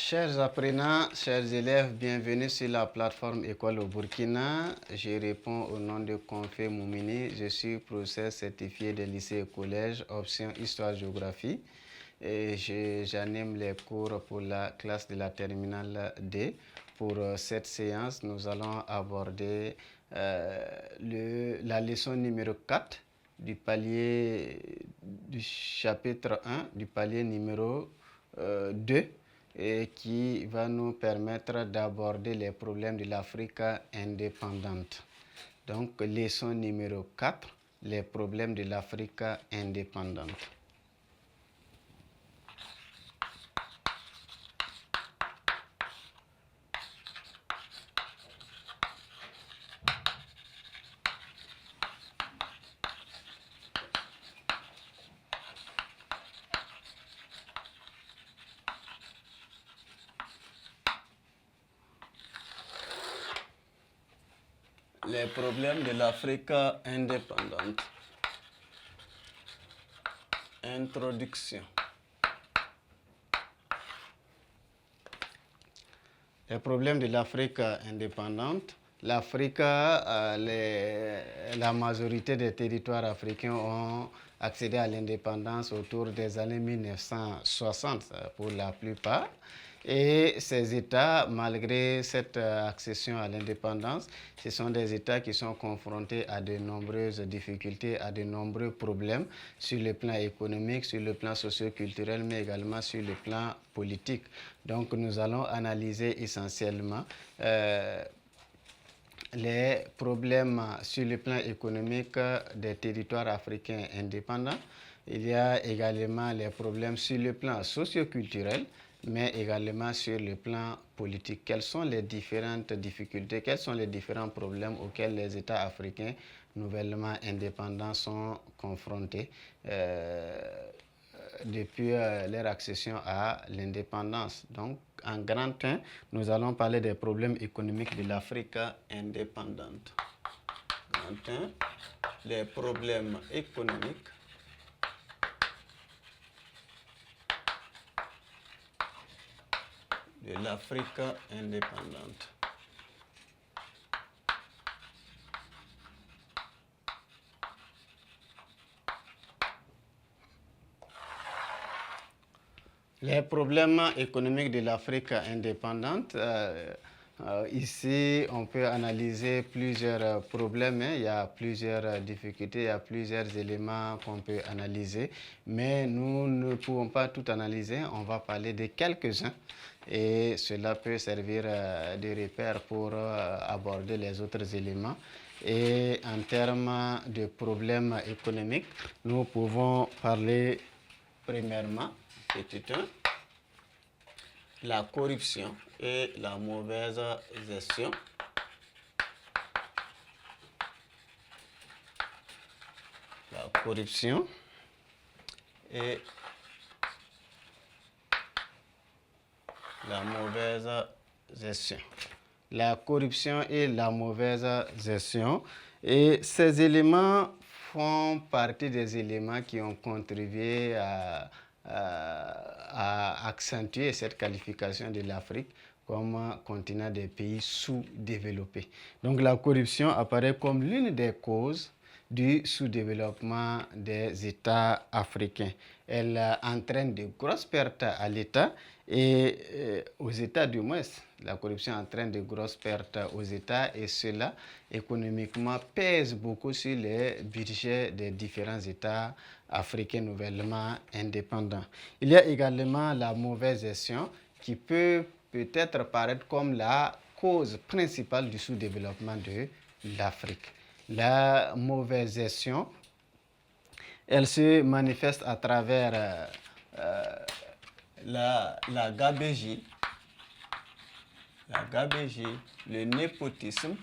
Chers apprenants, chers élèves, bienvenue sur la plateforme École au Burkina. Je réponds au nom de Confé Moumini. Je suis professeur certifié des lycées et collèges, option Histoire-Géographie. Et j'anime les cours pour la classe de la terminale D. Pour cette séance, nous allons aborder la leçon numéro 4 du palier du chapitre 1, du palier numéro 2. Et qui va nous permettre d'aborder les problèmes de l'Afrique indépendante. Donc, leçon numéro 4, les problèmes de l'Afrique indépendante. Les problèmes de l'Afrique indépendante. Introduction. Les problèmes de l'Afrique indépendante. L'Afrique, la majorité des territoires africains ont accédé à l'indépendance autour des années 1960 pour la plupart. Et ces États, malgré cette accession à l'indépendance, ce sont des États qui sont confrontés à de nombreuses difficultés, à de nombreux problèmes sur le plan économique, sur le plan socio-culturel, mais également sur le plan politique. Donc nous allons analyser essentiellement les problèmes sur le plan économique des territoires africains indépendants. Il y a également les problèmes sur le plan socio-culturel, mais également sur le plan politique. Quelles sont les différentes difficultés, quels sont les différents problèmes auxquels les États africains nouvellement indépendants sont confrontés depuis leur accession à l'indépendance. Donc, en grand 1, nous allons parler des problèmes économiques de l'Afrique indépendante. Grand 1, les problèmes économiques de l'Afrique indépendante. Les problèmes économiques de l'Afrique indépendante, ici on peut analyser plusieurs problèmes, il y a plusieurs difficultés, il y a plusieurs éléments qu'on peut analyser, mais nous ne pouvons pas tout analyser, on va parler de quelques-uns et cela peut servir de repère pour aborder les autres éléments. Et en termes de problèmes économiques, nous pouvons parler premièrement, petit 1, la corruption et la mauvaise gestion. La corruption et la mauvaise gestion. La corruption et la mauvaise gestion. Et ces éléments font partie des éléments qui ont contribué à accentuer cette qualification de l'Afrique comme continent des pays sous-développés. Donc la corruption apparaît comme l'une des causes du sous-développement des États africains. Elle entraîne de grosses pertes à l'État et aux États du moins. La corruption entraîne de grosses pertes aux États et cela économiquement pèse beaucoup sur les budgets des différents États africains nouvellement indépendants. Il y a également la mauvaise gestion qui peut peut-être paraître comme la cause principale du sous-développement de l'Afrique. La mauvaise gestion, elle se manifeste à travers la gabegie, le népotisme,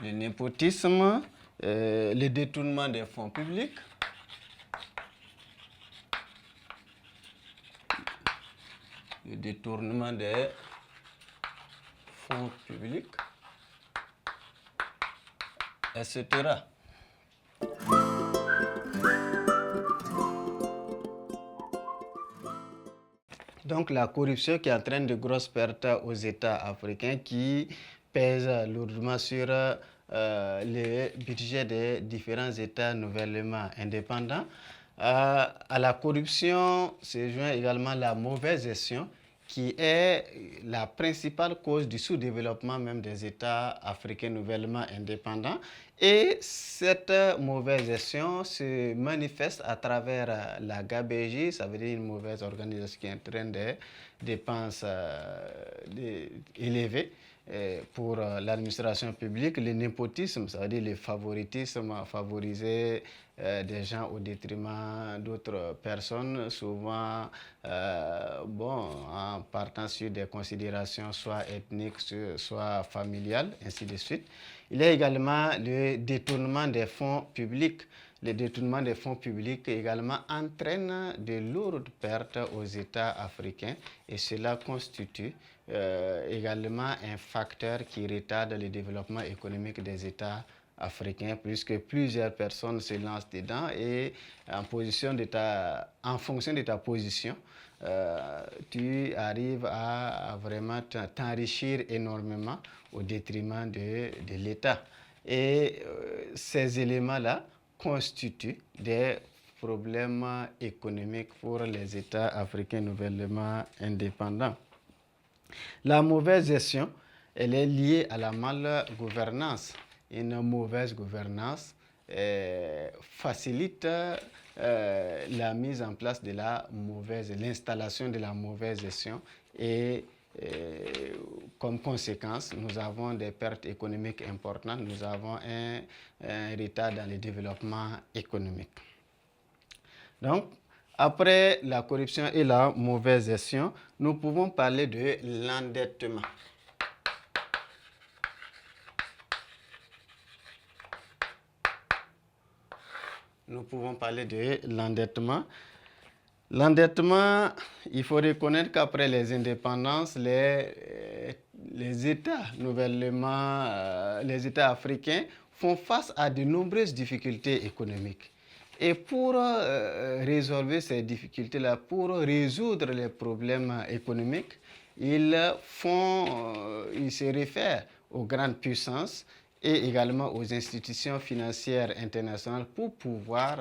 le détournement des fonds publics, etc. Donc la corruption qui entraîne de grosses pertes aux États africains, qui pèse lourdement sur le budget des différents États nouvellement indépendants. À la corruption se joint également la mauvaise gestion, qui est la principale cause du sous-développement même des États africains nouvellement indépendants. Et cette mauvaise gestion se manifeste à travers la gabegie, ça veut dire une mauvaise organisation qui entraîne des dépenses élevées pour l'administration publique, le népotisme, ça veut dire le favoritisme, favoriser des gens au détriment d'autres personnes, souvent en partant sur des considérations soit ethniques, soit familiales, ainsi de suite. Il y a également le détournement des fonds publics. Le détournement des fonds publics également entraîne de lourdes pertes aux États africains et cela constitue également un facteur qui retarde le développement économique des États africains, puisque plusieurs personnes se lancent dedans et en fonction de ta position, tu arrives à vraiment t'enrichir énormément au détriment de l'État. Et ces éléments-là constituent des problèmes économiques pour les États africains nouvellement indépendants. La mauvaise gestion, elle est liée à la malgouvernance. Une mauvaise gouvernance facilite la mise en place de l'installation de la mauvaise gestion et comme conséquence, nous avons des pertes économiques importantes, nous avons un retard dans le développement économique. Donc, après la corruption et la mauvaise gestion, nous pouvons parler de l'endettement. Nous pouvons parler de l'endettement. L'endettement, il faut reconnaître qu'après les indépendances, les États les États africains font face à de nombreuses difficultés économiques. Et pour résolver ces difficultés-là, pour résoudre les problèmes économiques, ils se réfèrent aux grandes puissances et également aux institutions financières internationales pour pouvoir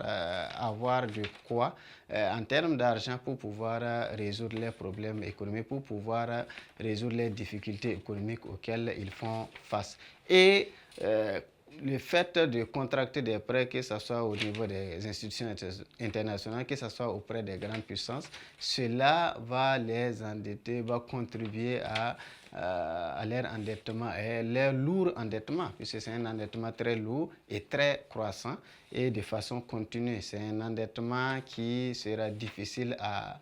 avoir de quoi, en termes d'argent, pour pouvoir résoudre les problèmes économiques, pour pouvoir résoudre les difficultés économiques auxquelles ils font face. Et le fait de contracter des prêts, que ce soit au niveau des institutions internationales, que ce soit auprès des grandes puissances, cela va les endetter, va contribuer à leur endettement, et leur lourd endettement, puisque c'est un endettement très lourd et très croissant et de façon continue. C'est un endettement qui sera difficile à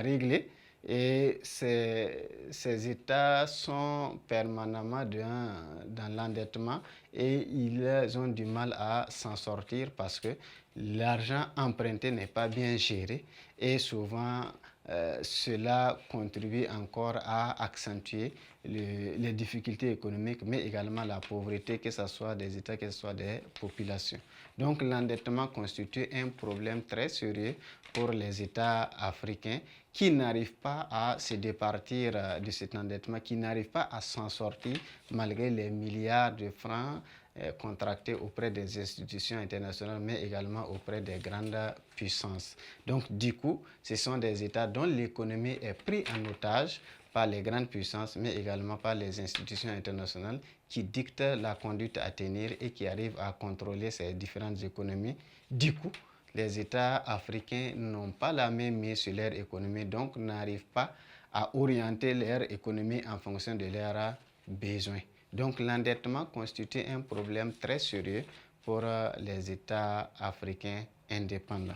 régler. Et ces États sont permanemment dans l'endettement et ils ont du mal à s'en sortir parce que l'argent emprunté n'est pas bien géré et souvent cela contribue encore à accentuer les difficultés économiques, mais également la pauvreté, que ce soit des États, que ce soit des populations. Donc l'endettement constitue un problème très sérieux pour les États africains qui n'arrivent pas à se départir de cet endettement, qui n'arrivent pas à s'en sortir malgré les milliards de francs contractés auprès des institutions internationales, mais également auprès des grandes puissances. Donc, du coup, ce sont des États dont l'économie est prise en otage par les grandes puissances, mais également par les institutions internationales qui dictent la conduite à tenir et qui arrivent à contrôler ces différentes économies. Du coup, les États africains n'ont pas la même mise sur leur économie, donc n'arrivent pas à orienter leur économie en fonction de leurs besoins. Donc l'endettement constitue un problème très sérieux pour les États africains indépendants.